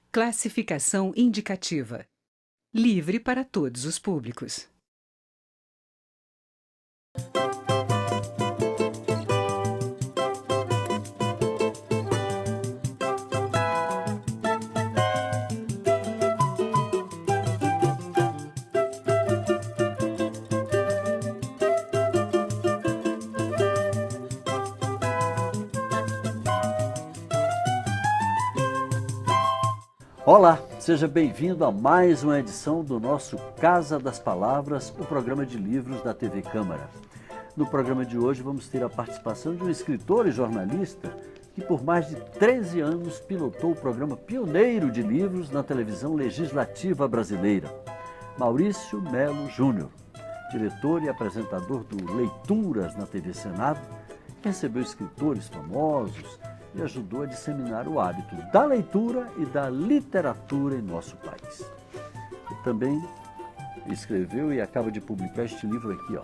Classificação indicativa. Livre para todos os públicos. Olá, seja bem-vindo a mais uma edição do nosso Casa das Palavras, o programa de livros da TV Câmara. No programa de hoje vamos ter a participação de um escritor e jornalista que por mais de 13 anos pilotou o programa pioneiro de livros na televisão legislativa brasileira, Maurício Melo Júnior, diretor e apresentador do Leituras na TV Senado, que recebeu escritores famosos e ajudou a disseminar o hábito da leitura e da literatura em nosso país. E também escreveu e acaba de publicar este livro aqui,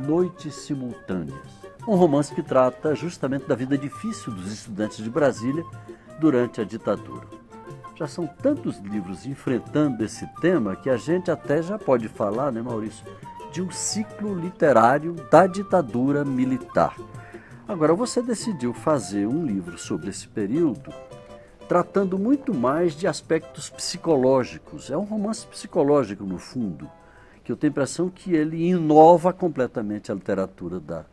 Noites Simultâneas, um romance que trata justamente da vida difícil dos estudantes de Brasília durante a ditadura. Já são tantos livros enfrentando esse tema que a gente até já pode falar, né, Maurício, de um ciclo literário da ditadura militar. Agora, você decidiu fazer um livro sobre esse período, tratando muito mais de aspectos psicológicos. É um romance psicológico, no fundo, que eu tenho a impressão que ele inova completamente a literatura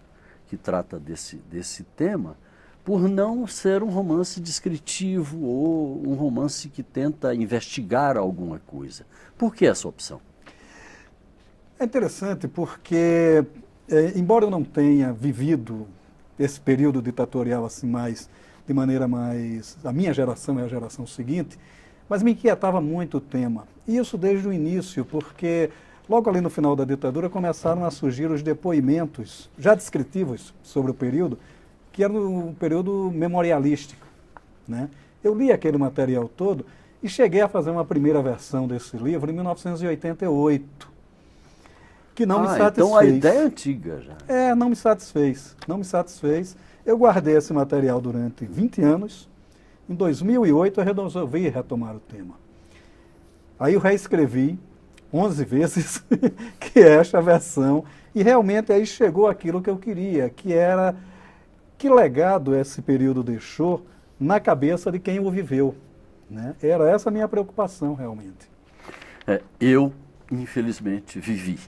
que trata desse tema, por não ser um romance descritivo ou um romance que tenta investigar alguma coisa. Por que essa opção? É interessante porque, embora eu não tenha vivido esse período ditatorial assim de maneira mais, a minha geração é a geração seguinte, mas me inquietava muito o tema. E isso desde o início, porque logo ali no final da ditadura começaram a surgir os depoimentos já descritivos sobre o período, que era um período memorialístico, né? Eu li aquele material todo e cheguei a fazer uma primeira versão desse livro em 1988. Que não me satisfez. Então a ideia é antiga já. Não me satisfez. Não me satisfez. Eu guardei esse material durante 20 anos. Em 2008 eu resolvi retomar o tema. Aí eu reescrevi 11 vezes, que é esta versão, e realmente aí chegou aquilo que eu queria, que era que legado esse período deixou na cabeça de quem o viveu, né? Era essa a minha preocupação, realmente. Eu infelizmente vivi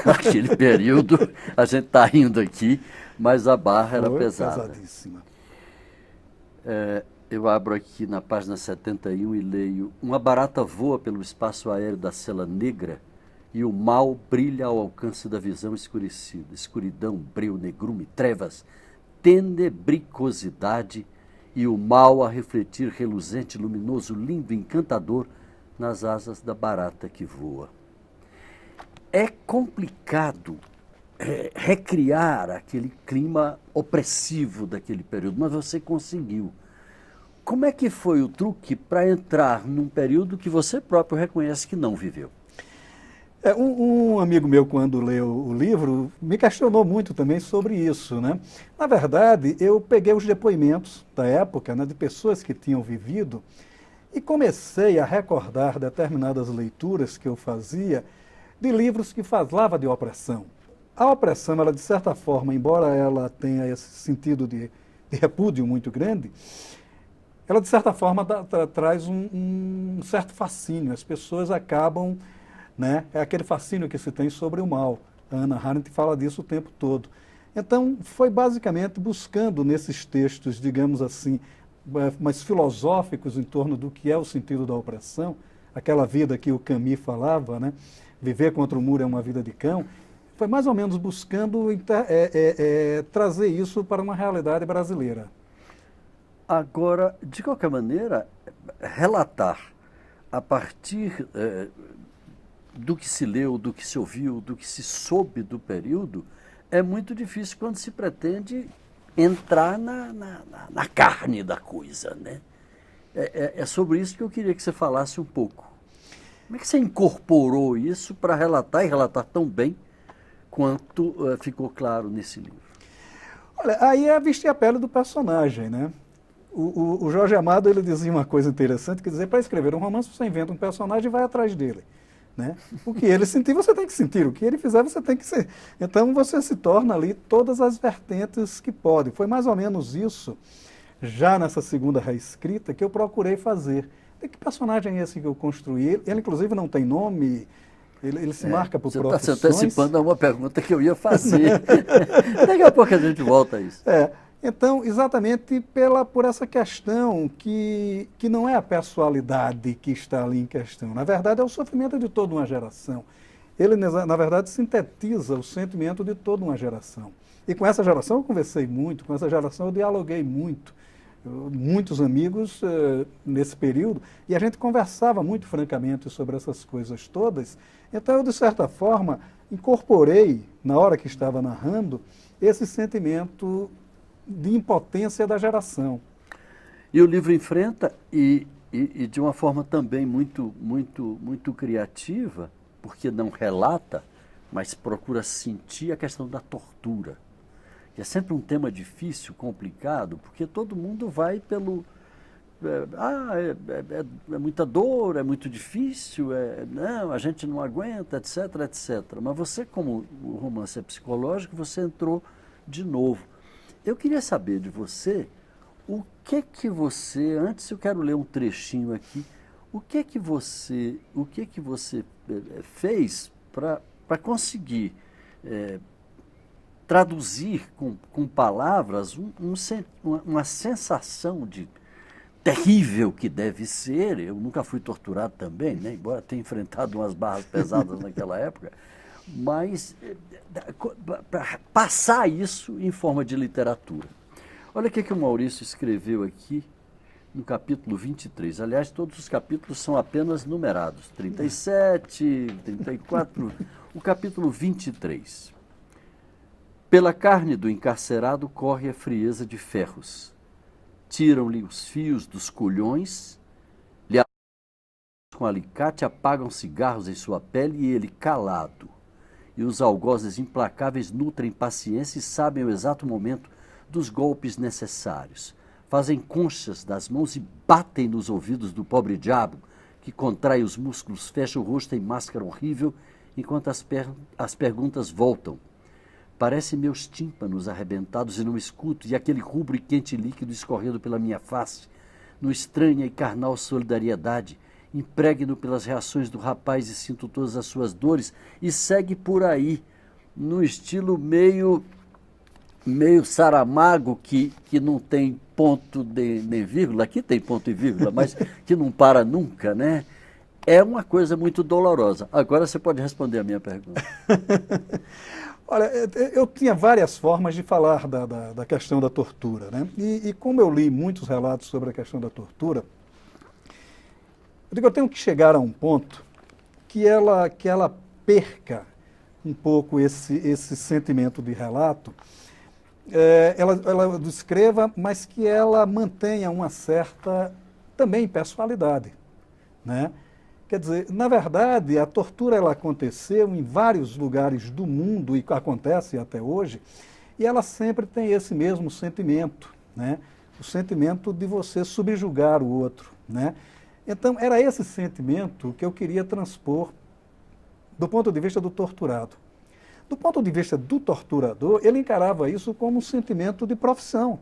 aquele período, a gente está rindo aqui, mas a barra era pesada. Pesadíssima. Eu abro aqui na página 71 e leio: uma barata voa pelo espaço aéreo da cela negra e o mal brilha ao alcance da visão escurecida. Escuridão, breu, negrume, trevas, tenebricosidade e o mal a refletir reluzente, luminoso, lindo, encantador nas asas da barata que voa. É complicado recriar aquele clima opressivo daquele período, mas você conseguiu. Como é que foi o truque para entrar num período que você próprio reconhece que não viveu? Um amigo meu, quando leu o livro, me questionou muito também sobre isso, né? Na verdade, eu peguei os depoimentos da época, né, de pessoas que tinham vivido e comecei a recordar determinadas leituras que eu fazia de livros que falavam de opressão. A opressão, ela de certa forma, embora ela tenha esse sentido de repúdio muito grande, ela de certa forma traz um certo fascínio. As pessoas acabam, né, é aquele fascínio que se tem sobre o mal. A Hannah Arendt fala disso o tempo todo. Então, foi basicamente buscando nesses textos, digamos assim, mais filosóficos em torno do que é o sentido da opressão, aquela vida que o Camus falava, né? Viver contra o muro é uma vida de cão. Foi mais ou menos buscando trazer isso para uma realidade brasileira. Agora, de qualquer maneira, relatar a partir do que se leu, do que se ouviu, do que se soube do período, é muito difícil quando se pretende entrar na carne da coisa, né? É sobre isso que eu queria que você falasse um pouco. Como é que você incorporou isso para relatar, e relatar tão bem quanto ficou claro nesse livro? Olha, aí é vestir a pele do personagem, né? O Jorge Amado ele dizia uma coisa interessante, que dizer, para escrever um romance você inventa um personagem e vai atrás dele. Né? O que ele sentir, você tem que sentir. O que ele fizer, você tem que ser. Então você se torna ali todas as vertentes que pode. Foi mais ou menos isso, já nessa segunda reescrita, que eu procurei fazer. Que personagem é esse que eu construí? Ele inclusive, não tem nome, ele se marca por profissões. Você está antecipando a uma pergunta que eu ia fazer. Daqui a pouco a gente volta a isso. Então, exatamente por essa questão que não é a pessoalidade que está ali em questão. Na verdade, é o sofrimento de toda uma geração. Ele, na verdade, sintetiza o sentimento de toda uma geração. E com essa geração eu conversei muito, com essa geração eu dialoguei muito. Muitos amigos nesse período, e a gente conversava muito francamente sobre essas coisas todas. Então, eu, de certa forma, incorporei, na hora que estava narrando, esse sentimento de impotência da geração. E o livro enfrenta, e de uma forma também muito criativa, porque não relata, mas procura sentir a questão da tortura. Que é sempre um tema difícil, complicado, porque todo mundo vai pelo... É muita dor, é muito difícil, não, a gente não aguenta, etc, etc. Mas você, como o romance é psicológico, você entrou de novo. Eu queria saber de você, antes eu quero ler um trechinho aqui, o que que você fez para conseguir traduzir com palavras uma sensação de terrível que deve ser. Eu nunca fui torturado também, né? Embora tenha enfrentado umas barras pesadas naquela época, mas para passar isso em forma de literatura. Olha o que o Maurício escreveu aqui no capítulo 23. Aliás, todos os capítulos são apenas numerados. 37, 34, o capítulo 23. Pela carne do encarcerado corre a frieza de ferros. Tiram-lhe os fios dos culhões, lhe com alicate apagam cigarros em sua pele e ele calado. E os algozes implacáveis nutrem paciência e sabem o exato momento dos golpes necessários. Fazem conchas das mãos e batem nos ouvidos do pobre diabo, que contrai os músculos, fecha o rosto em máscara horrível, enquanto as perguntas voltam. Parece meus tímpanos arrebentados e não escuto, e aquele rubro e quente líquido escorrendo pela minha face, no estranha e carnal solidariedade, impregno pelas reações do rapaz e sinto todas as suas dores, e segue por aí, no estilo meio Saramago, que não tem ponto nem vírgula, aqui tem ponto e vírgula, mas que não para nunca, né? É uma coisa muito dolorosa. Agora você pode responder a minha pergunta. Olha, eu tinha várias formas de falar da questão da tortura, né? E como eu li muitos relatos sobre a questão da tortura, eu tenho que chegar a um ponto que ela perca um pouco esse sentimento de relato, ela descreva, mas que ela mantenha uma certa, também, pessoalidade, né? Quer dizer, na verdade, a tortura ela aconteceu em vários lugares do mundo e acontece até hoje, e ela sempre tem esse mesmo sentimento, né? O sentimento de você subjugar o outro, né? Então, era esse sentimento que eu queria transpor do ponto de vista do torturado. Do ponto de vista do torturador, ele encarava isso como um sentimento de profissão.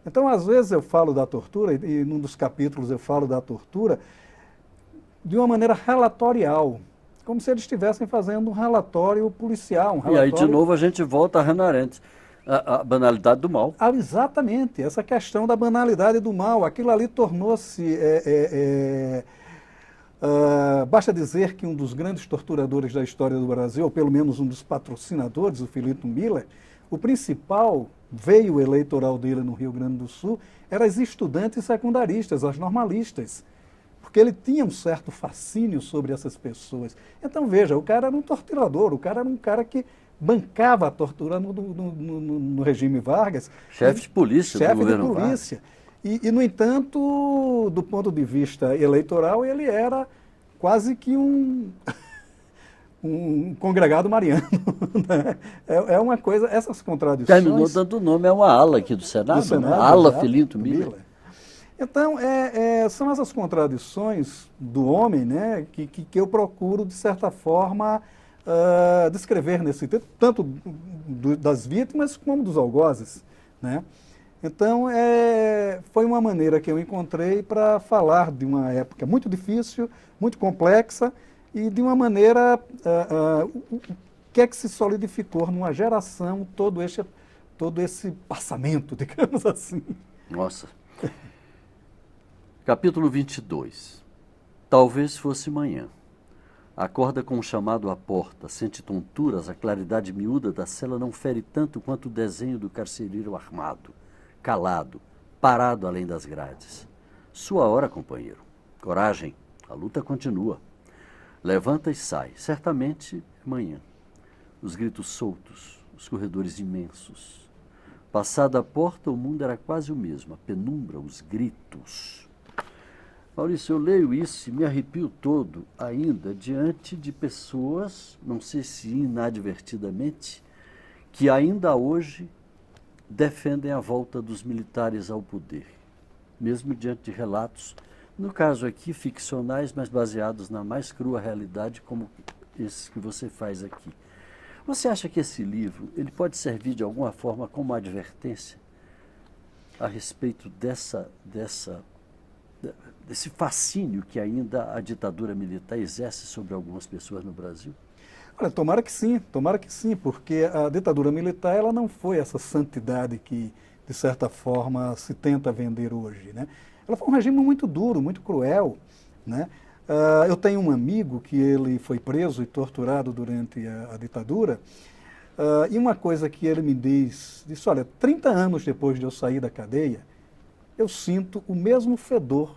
Então, às vezes eu falo da tortura, e num dos capítulos eu falo da tortura, de uma maneira relatorial, como se eles estivessem fazendo um relatório policial. E aí, de novo, a gente volta a Hannah Arendt, a banalidade do mal. Exatamente, essa questão da banalidade do mal. Aquilo ali tornou-se... basta dizer que um dos grandes torturadores da história do Brasil, ou pelo menos um dos patrocinadores, o Philip Miller, o principal veio eleitoral dele no Rio Grande do Sul eram as estudantes secundaristas, as normalistas, porque ele tinha um certo fascínio sobre essas pessoas. Então, veja, o cara era um torturador, o cara era um cara que bancava a tortura no regime Vargas. Chefe de polícia do governo Vargas. Chefe de polícia. E, no entanto, do ponto de vista eleitoral, ele era quase que um congregado mariano. Né? É uma coisa, essas contradições... Terminou dando nome a uma ala aqui do Senado, né? A ala Filinto Miller. Então, são essas contradições do homem, né, que eu procuro, de certa forma, descrever nesse texto, tanto das vítimas como dos algozes, né? Então, foi uma maneira que eu encontrei para falar de uma época muito difícil, muito complexa, e de uma maneira, o que é que se solidificou numa geração todo esse passamento, digamos assim. Nossa. Capítulo 22. Talvez fosse manhã. Acorda com um chamado à porta, sente tonturas, a claridade miúda da cela não fere tanto quanto o desenho do carcereiro armado, calado, parado além das grades. Sua hora, companheiro. Coragem, a luta continua. Levanta e sai, certamente manhã. Os gritos soltos, os corredores imensos. Passada a porta, o mundo era quase o mesmo, a penumbra, os gritos. Maurício, eu leio isso e me arrepio todo ainda diante de pessoas, não sei se inadvertidamente, que ainda hoje defendem a volta dos militares ao poder, mesmo diante de relatos, no caso aqui, ficcionais, mas baseados na mais crua realidade, como esses que você faz aqui. Você acha que esse livro ele pode servir de alguma forma como advertência a respeito desse fascínio que ainda a ditadura militar exerce sobre algumas pessoas no Brasil? Olha, tomara que sim, porque a ditadura militar ela não foi essa santidade que, de certa forma, se tenta vender hoje, né? Ela foi um regime muito duro, muito cruel, né? Eu tenho um amigo que ele foi preso e torturado durante a ditadura, e uma coisa que ele me disse, olha, 30 anos depois de eu sair da cadeia, eu sinto o mesmo fedor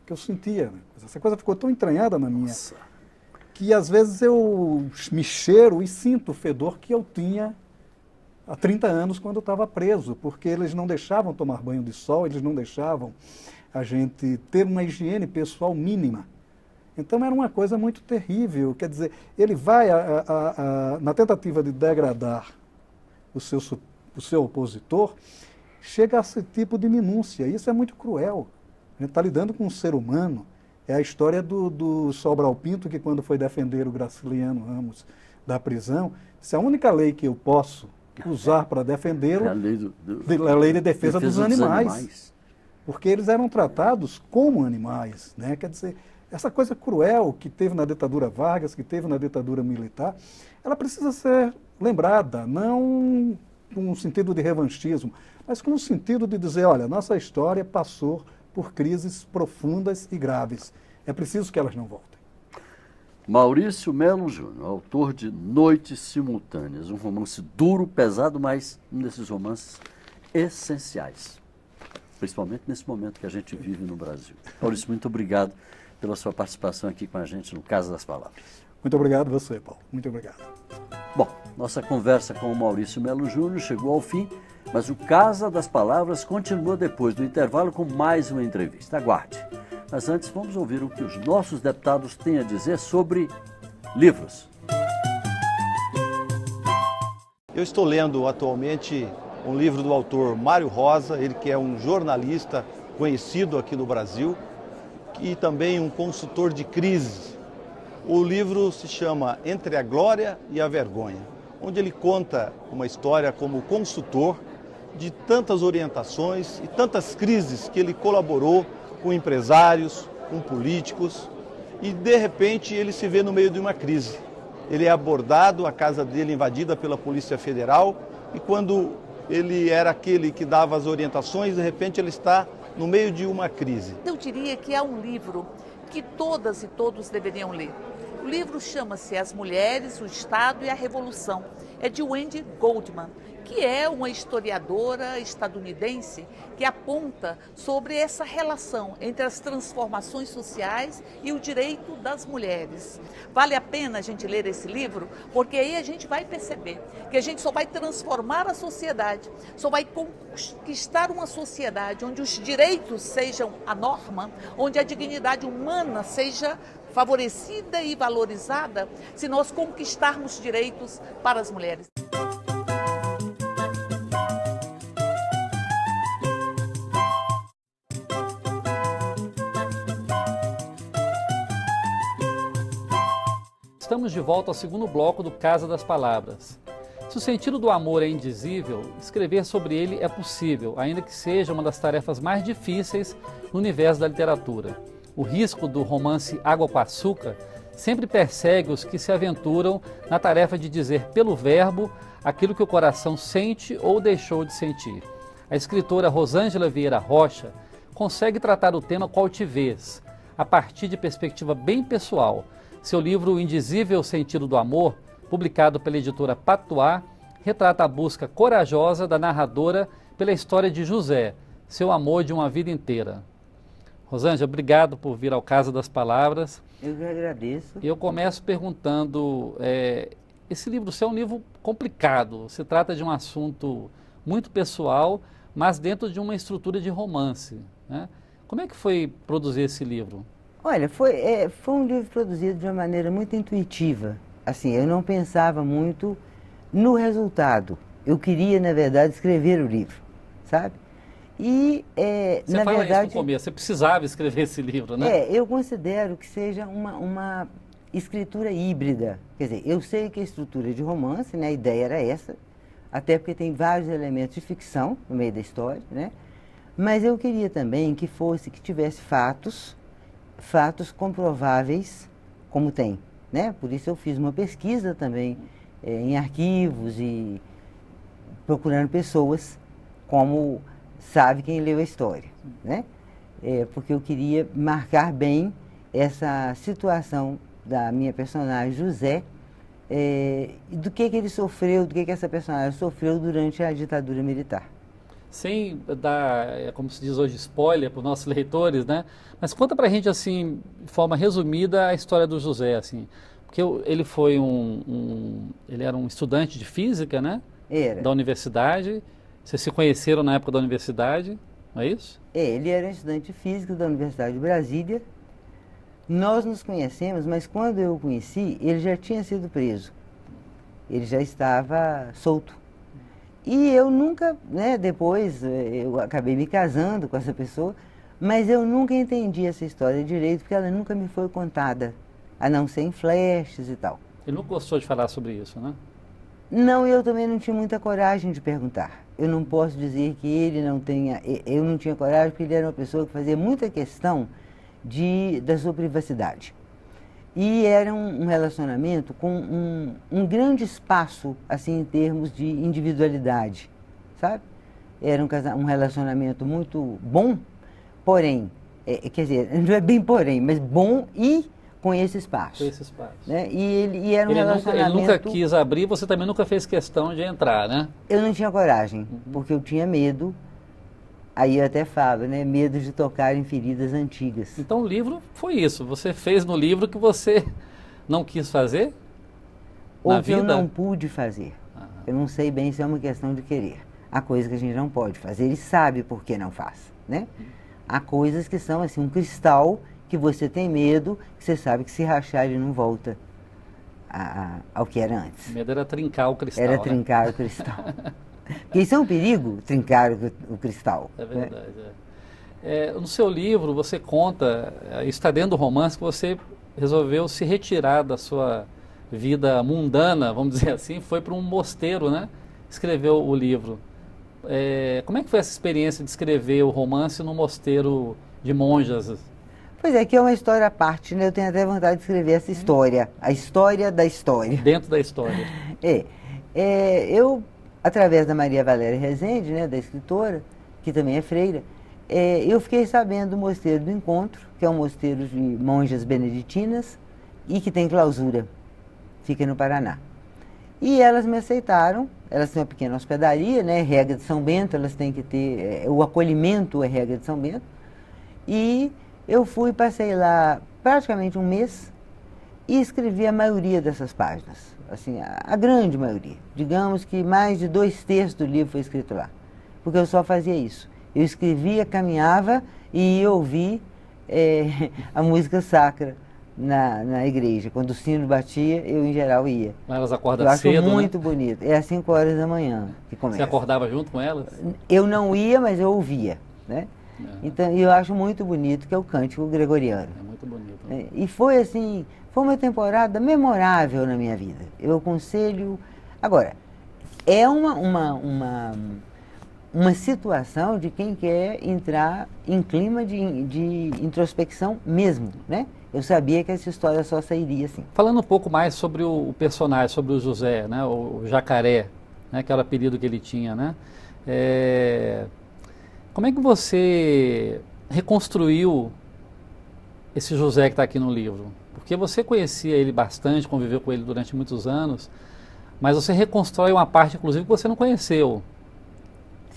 que eu sentia. Né? Essa coisa ficou tão entranhada na minha... Nossa. Que às vezes eu me cheiro e sinto o fedor que eu tinha há 30 anos quando eu estava preso, porque eles não deixavam tomar banho de sol, eles não deixavam a gente ter uma higiene pessoal mínima. Então era uma coisa muito terrível, quer dizer, ele vai na tentativa de degradar o seu opositor, chega a esse tipo de minúcia, isso é muito cruel. A gente está lidando com um ser humano. É a história do Sobral Pinto, que quando foi defender o Graciliano Ramos da prisão, disse, a única lei que eu posso usar para defendê-lo é a lei de defesa dos animais. Porque eles eram tratados como animais, né? Quer dizer, essa coisa cruel que teve na ditadura Vargas, que teve na ditadura militar, ela precisa ser lembrada, não com um sentido de revanchismo, mas com um sentido de dizer, olha, nossa história passou por crises profundas e graves. É preciso que elas não voltem. Maurício Melo Júnior, autor de Noites Simultâneas, um romance duro, pesado, mas um desses romances essenciais, principalmente nesse momento que a gente vive no Brasil. Maurício, muito obrigado pela sua participação aqui com a gente no Casa das Palavras. Muito obrigado a você, Paulo. Muito obrigado. Bom, nossa conversa com o Maurício Melo Júnior chegou ao fim, mas o Casa das Palavras continua depois do intervalo com mais uma entrevista. Aguarde. Mas antes, vamos ouvir o que os nossos deputados têm a dizer sobre livros. Eu estou lendo atualmente um livro do autor Mário Rosa, ele que é um jornalista conhecido aqui no Brasil e também um consultor de crise. O livro se chama Entre a Glória e a Vergonha, onde ele conta uma história como consultor de tantas orientações e tantas crises que ele colaborou com empresários, com políticos, e de repente ele se vê no meio de uma crise. Ele é abordado, a casa dele invadida pela Polícia Federal, e quando ele era aquele que dava as orientações, de repente ele está no meio de uma crise. Eu diria que é um livro que todas e todos deveriam ler. O livro chama-se As Mulheres, o Estado e a Revolução. É de Wendy Goldman, que é uma historiadora estadunidense que aponta sobre essa relação entre as transformações sociais e o direito das mulheres. Vale a pena a gente ler esse livro, porque aí a gente vai perceber que a gente só vai transformar a sociedade, só vai conquistar uma sociedade onde os direitos sejam a norma, onde a dignidade humana seja favorecida e valorizada, se nós conquistarmos direitos para as mulheres. estamos de volta ao segundo bloco do Casa das Palavras. Se o sentido do amor é indizível, escrever sobre ele é possível, ainda que seja uma das tarefas mais difíceis no universo da literatura. O risco do romance Água com Açúcar sempre persegue os que se aventuram na tarefa de dizer pelo verbo aquilo que o coração sente ou deixou de sentir. A escritora Rosângela Vieira Rocha consegue tratar o tema com altivez, a partir de perspectiva bem pessoal. Seu livro O Indizível Sentido do Amor, publicado pela editora Patuá, retrata a busca corajosa da narradora pela história de José, seu amor de uma vida inteira. Rosângela, obrigado por vir ao Casa das Palavras. Eu que agradeço. Eu começo perguntando, esse livro seu é um livro complicado, se trata de um assunto muito pessoal, mas dentro de uma estrutura de romance, né? Como é que foi produzir esse livro? Olha, foi um livro produzido de uma maneira muito intuitiva. Assim, eu não pensava muito no resultado. Eu queria, na verdade, escrever o livro, sabe? E, você na fala verdade, isso no começo, você precisava escrever esse livro, né? eu considero que seja uma escritura híbrida. Quer dizer, eu sei que a estrutura de romance, né, a ideia era essa, até porque tem vários elementos de ficção no meio da história, né? Mas eu queria também que tivesse fatos comprováveis, como tem, né? Por isso eu fiz uma pesquisa também em arquivos e procurando pessoas como sabe quem leu a história, né? Porque eu queria marcar bem essa situação da minha personagem José, do que ele sofreu, do que essa personagem sofreu durante a ditadura militar. Sem dar, como se diz hoje, spoiler para os nossos leitores, né? Mas conta pra gente, assim, de forma resumida, a história do José, assim. Porque ele foi ele era um estudante de física, né? Era. Da universidade. Vocês se conheceram na época da universidade, não é isso? Ele era um estudante de física da Universidade de Brasília. Nós nos conhecemos, mas quando eu o conheci, ele já tinha sido preso. Ele já estava solto. E eu nunca, né, depois eu acabei me casando com essa pessoa, mas eu nunca entendi essa história direito, porque ela nunca me foi contada, a não ser em flashes e tal. Ele não gostou de falar sobre isso, né? Não, eu também não tinha muita coragem de perguntar. Eu não posso dizer que ele não tenha... Eu não tinha coragem porque ele era uma pessoa que fazia muita questão da sua privacidade. E era um relacionamento com um grande espaço, assim, em termos de individualidade, sabe? Era um relacionamento muito bom, porém, quer dizer, não é bem porém, mas bom e com esse espaço. Com esse espaço. Né? E era um relacionamento... Ele nunca quis abrir, você também nunca fez questão de entrar, né? Eu não tinha coragem, porque eu tinha medo, aí eu até falo, né? Medo de tocar em feridas antigas. Então o livro foi isso, você fez no livro que você não quis fazer? Ou que eu não pude fazer. Eu não sei bem se é uma questão de querer. Há coisas que a gente não pode fazer e sabe por que não faz, né? Há coisas que são assim, um cristal que você tem medo, que você sabe que se rachar ele não volta ao que era antes. O medo era trincar o cristal. Era trincar o cristal. Porque isso é um perigo, trincar o cristal. É verdade. Né? No seu livro você conta, isso está dentro do romance, que você resolveu se retirar da sua vida mundana, vamos dizer assim, foi para um mosteiro, né? Escreveu o livro. Como é que foi essa experiência de escrever o romance no mosteiro de monjas? Pois é, que é uma história à parte, né? Eu tenho até vontade de escrever essa história, a história da história. Dentro da história. Eu, através da Maria Valéria Rezende, né, da escritora, que também é freira, eu fiquei sabendo do Mosteiro do Encontro, que é um mosteiro de monjas beneditinas e que tem clausura, fica no Paraná. E elas me aceitaram, elas têm uma pequena hospedaria, né, regra de São Bento, elas têm que ter, o acolhimento é regra de São Bento, e eu passei lá praticamente um mês e escrevi a maioria dessas páginas, assim, a grande maioria. Digamos que mais de 2/3 do livro foi escrito lá, porque eu só fazia isso. Eu escrevia, caminhava e ia ouvir a música sacra na igreja. Quando o sino batia, eu em geral ia. Elas acordam cedo, cedo, Eu acho muito né? bonito. É às 5 horas da manhã que começa. Você acordava junto com elas? Eu não ia, mas eu ouvia, né? Então, eu acho muito bonito, que é o cântico gregoriano. É muito bonito. Né? E foi assim, foi uma temporada memorável na minha vida. Eu aconselho... Agora, é uma situação de quem quer entrar em clima de introspecção mesmo, né? Eu sabia que essa história só sairia assim. Falando um pouco mais sobre o personagem, sobre o José, né? O Jacaré, né? Que era o apelido que ele tinha, né? Como é que você reconstruiu esse José que está aqui no livro? Porque você conhecia ele bastante, conviveu com ele durante muitos anos, mas você reconstrói uma parte, inclusive, que você não conheceu,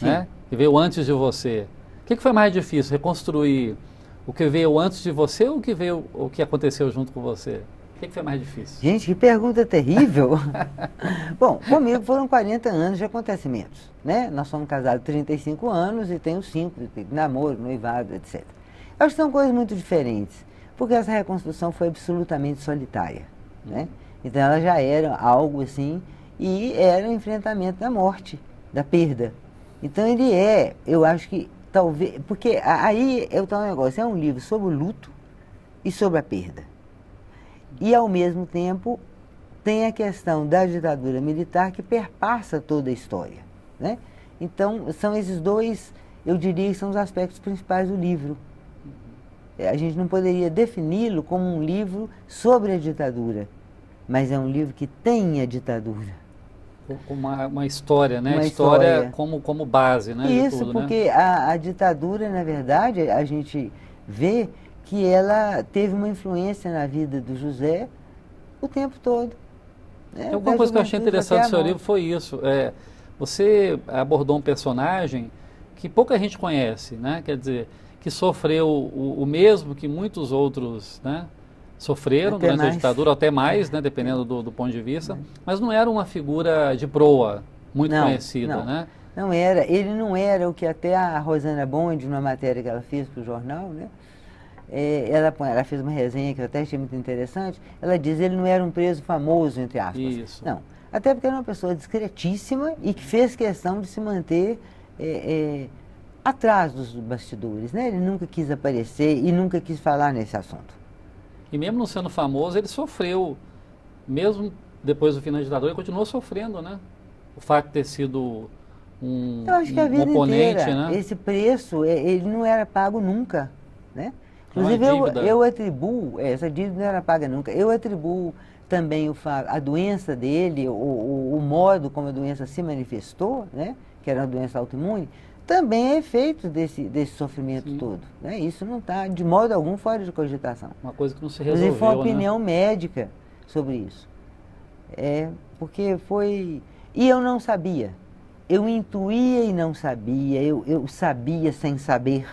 né? Que veio antes de você. O que foi mais difícil, reconstruir o que veio antes de você ou o que aconteceu junto com você? O que foi mais difícil? Gente, que pergunta terrível. Bom, comigo foram 40 anos de acontecimentos, né? Nós somos casados há 35 anos e tenho 5, namoro, noivado, etc. Acho que são coisas muito diferentes, porque essa reconstrução foi absolutamente solitária, né? Então ela já era algo assim, e era o enfrentamento da morte, da perda. Então ele eu acho que talvez, porque aí é o tal negócio, é um livro sobre o luto e sobre a perda. E ao mesmo tempo tem a questão da ditadura militar que perpassa toda a história, né? Então são esses dois, eu diria que são os aspectos principais do livro. A gente não poderia defini-lo como um livro sobre a ditadura, mas é um livro que tem a ditadura. Uma história, né? Uma história história. Como base, né? Isso, de tudo, porque né? a ditadura, na verdade, a gente vê que ela teve uma influência na vida do José o tempo todo. Né? Alguma coisa que eu achei interessante no seu livro foi isso. Você abordou um personagem que pouca gente conhece, né? Quer dizer, que sofreu o mesmo que muitos outros, né? Sofreram até durante mais. a ditadura, até mais, né? Dependendo do ponto de vista, mas não era uma figura de proa muito conhecida, não. né? Não era, ele não era o que até a Rosana Bond, numa matéria que ela fez para o jornal, né? Ela fez uma resenha que eu até achei muito interessante. Ela diz que ele não era um preso famoso, entre aspas. Isso. Não, até porque era uma pessoa discretíssima e que fez questão de se manter atrás dos bastidores, né? Ele nunca quis aparecer e nunca quis falar nesse assunto. E mesmo não sendo famoso, ele sofreu, mesmo depois do fim da ditadura, ele continuou sofrendo, né? O fato de ter sido Eu acho que a vida oponente, inteira, né? esse preço, ele não era pago nunca, né? Inclusive, eu atribuo, essa dívida não era paga nunca, eu atribuo também a doença dele, o modo como a doença se manifestou, né? Que era uma doença autoimune, também é efeito desse sofrimento todo, né? Isso não está, de modo algum, fora de cogitação. Uma coisa que não se resolveu, inclusive, foi uma opinião médica sobre isso. Porque foi... E eu não sabia. Eu intuía e não sabia, eu sabia sem saber,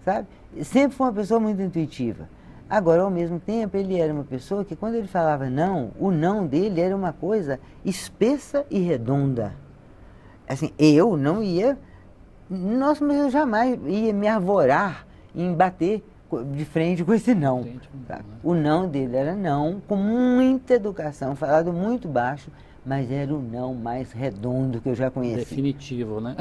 sabe? Sempre foi uma pessoa muito intuitiva. Agora, ao mesmo tempo, ele era uma pessoa que, quando ele falava não, o não dele era uma coisa espessa e redonda. Assim, eu não ia... Nossa, mas eu jamais ia me arvorar em bater de frente com esse não. Sabe? O não dele era não, com muita educação, falado muito baixo, mas era o não mais redondo que eu já conheci. Definitivo, né?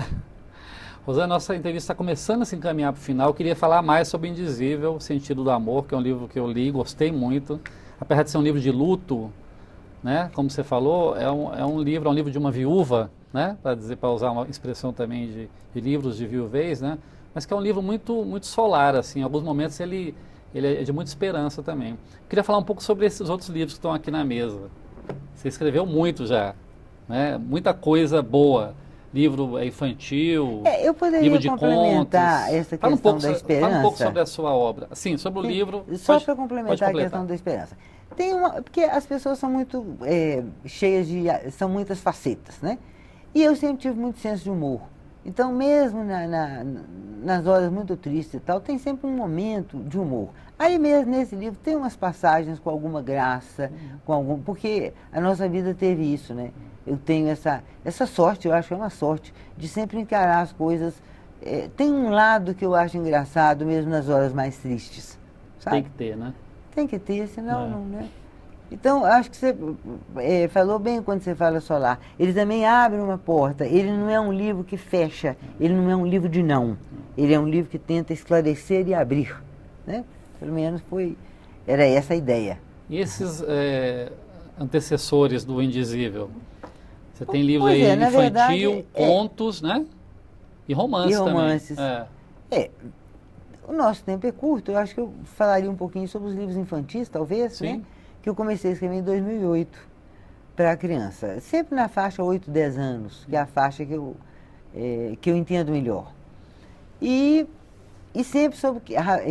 Rosana, nossa entrevista está começando a se encaminhar para o final. Eu queria falar mais sobre O Indizível, Sentido do Amor, que é um livro que eu li, gostei muito. Apesar de ser um livro de luto, né? Como você falou, é um livro de uma viúva, né? Para usar uma expressão também de livros de viuvez, né? Mas que é um livro muito, muito solar, assim. Em alguns momentos ele é de muita esperança também. Eu queria falar um pouco sobre esses outros livros que estão aqui na mesa. Você escreveu muito já, né? Muita coisa boa. Livro infantil, eu poderia livro de complementar contos. essa questão da esperança. Fala um pouco sobre a sua obra. Sim, sobre o livro. Só para complementar a questão da esperança. Porque as pessoas são muito cheias são muitas facetas, né? E eu sempre tive muito senso de humor. Então, mesmo nas horas muito tristes e tal, tem sempre um momento de humor. Aí mesmo nesse livro tem umas passagens com alguma graça, porque a nossa vida teve isso, né? Eu tenho essa sorte, eu acho que é uma sorte, de sempre encarar as coisas. Tem um lado que eu acho engraçado, mesmo nas horas mais tristes. Sabe? Tem que ter, né? Tem que ter, senão não, né? Então, acho que você falou bem quando você fala solar. Ele também abre uma porta. Ele não é um livro que fecha. Ele não é um livro de não. Ele é um livro que tenta esclarecer e abrir. Né? Pelo menos era essa a ideia. E esses antecessores do Indizível? Você tem livro Pois aí é, na infantil, verdade, contos, né? E romances também. romances. O nosso tempo é curto. Eu acho que eu falaria um pouquinho sobre os livros infantis, talvez, Sim. né? Que eu comecei a escrever em 2008 para criança. Sempre na faixa 8, 10 anos, que é a faixa que eu entendo melhor. E sempre sobre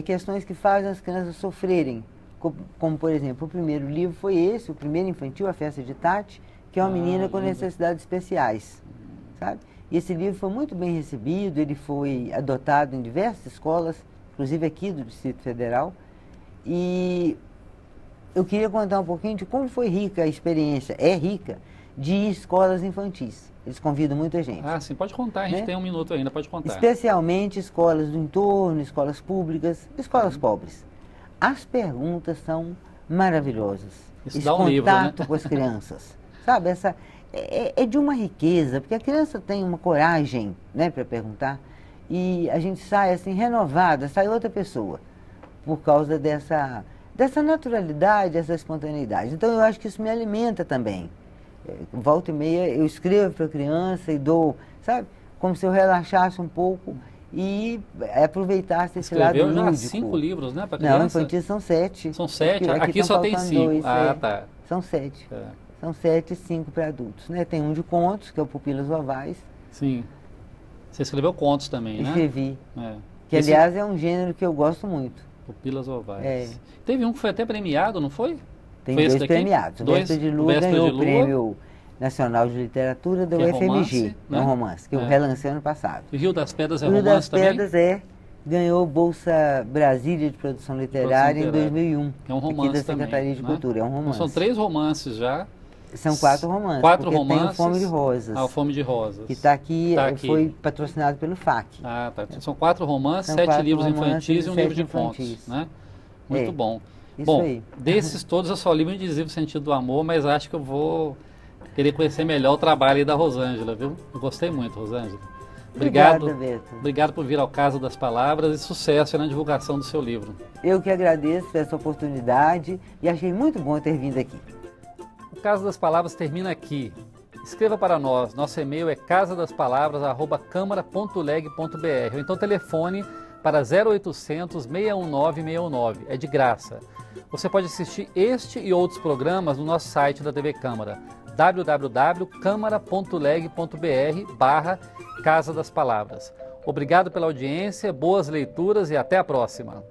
questões que fazem as crianças sofrerem. Como, por exemplo, o primeiro livro foi esse, o primeiro infantil, A Festa de Tati, que é uma menina com necessidades especiais, sabe? E esse livro foi muito bem recebido, ele foi adotado em diversas escolas, inclusive aqui do Distrito Federal. E eu queria contar um pouquinho de como foi rica a experiência, é rica, de escolas infantis. Eles convidam muita gente. Ah, sim, pode contar, a gente tem um minuto ainda, pode contar. Especialmente escolas do entorno, escolas públicas, escolas pobres. As perguntas são maravilhosas. Isso Esse dá um livro, né? contato com as crianças. Sabe, é de uma riqueza, porque a criança tem uma coragem, né, para perguntar, e a gente sai assim renovada, sai outra pessoa, por causa dessa naturalidade, dessa espontaneidade. Então eu acho que isso me alimenta também. Volta e meia eu escrevo para a criança e dou, sabe, como se eu relaxasse um pouco e aproveitasse esse lado lúdico. Escreveu já 5 livros, né, para criança? Não, infantis são 7. São 7? Aqui tão só tem faltando 5. 2, Tá. São 7. É. São 7 e 5 para adultos, né? Tem um de contos, que é o Pupilas Ovais. Sim. Você escreveu contos também, né? Escrevi. É. Que, aliás, é um gênero que eu gosto muito. Pupilas Ovais. É. Teve um que foi até premiado, não foi? Tem foi 2 premiados. O Véspera de Lua ganhou o Prêmio Nacional de Literatura da Que é UFMG. romance, né? É um romance, que eu relancei ano passado. E Rio das Pedras é Rio romance das também? Pedras ganhou Bolsa Brasília de Produção Literária em 2001. É um romance aqui da também, Secretaria de né? Cultura. É um romance. Então, são 3 romances já. São 4 romances. 4 porque romances. tem o Fome de Rosas. Ah, o Fome de Rosas. Que está aqui, Tá aqui. foi patrocinado pelo FAC. Ah, tá. São 4 romances, São 7 4 livros romances infantis e um e 7 livro de infantis. contos, né? Muito bom. Isso Bom, aí. desses todos eu só li o Indizível Sentido do Amor, mas acho que eu vou querer conhecer melhor o trabalho aí da Rosângela, viu? Eu gostei muito, Rosângela. Obrigada, Beto. Obrigado por vir ao Casa das Palavras e sucesso na divulgação do seu livro. Eu que agradeço por essa oportunidade e achei muito bom ter vindo aqui. O Casa das Palavras termina aqui. Escreva para nós. Nosso e-mail é casadaspalavras@câmara.leg.br ou então telefone para 0800 619 619. É de graça. Você pode assistir este e outros programas no nosso site da TV Câmara, www.câmara.leg.br/Casa das Palavras. Obrigado pela audiência, boas leituras e até a próxima.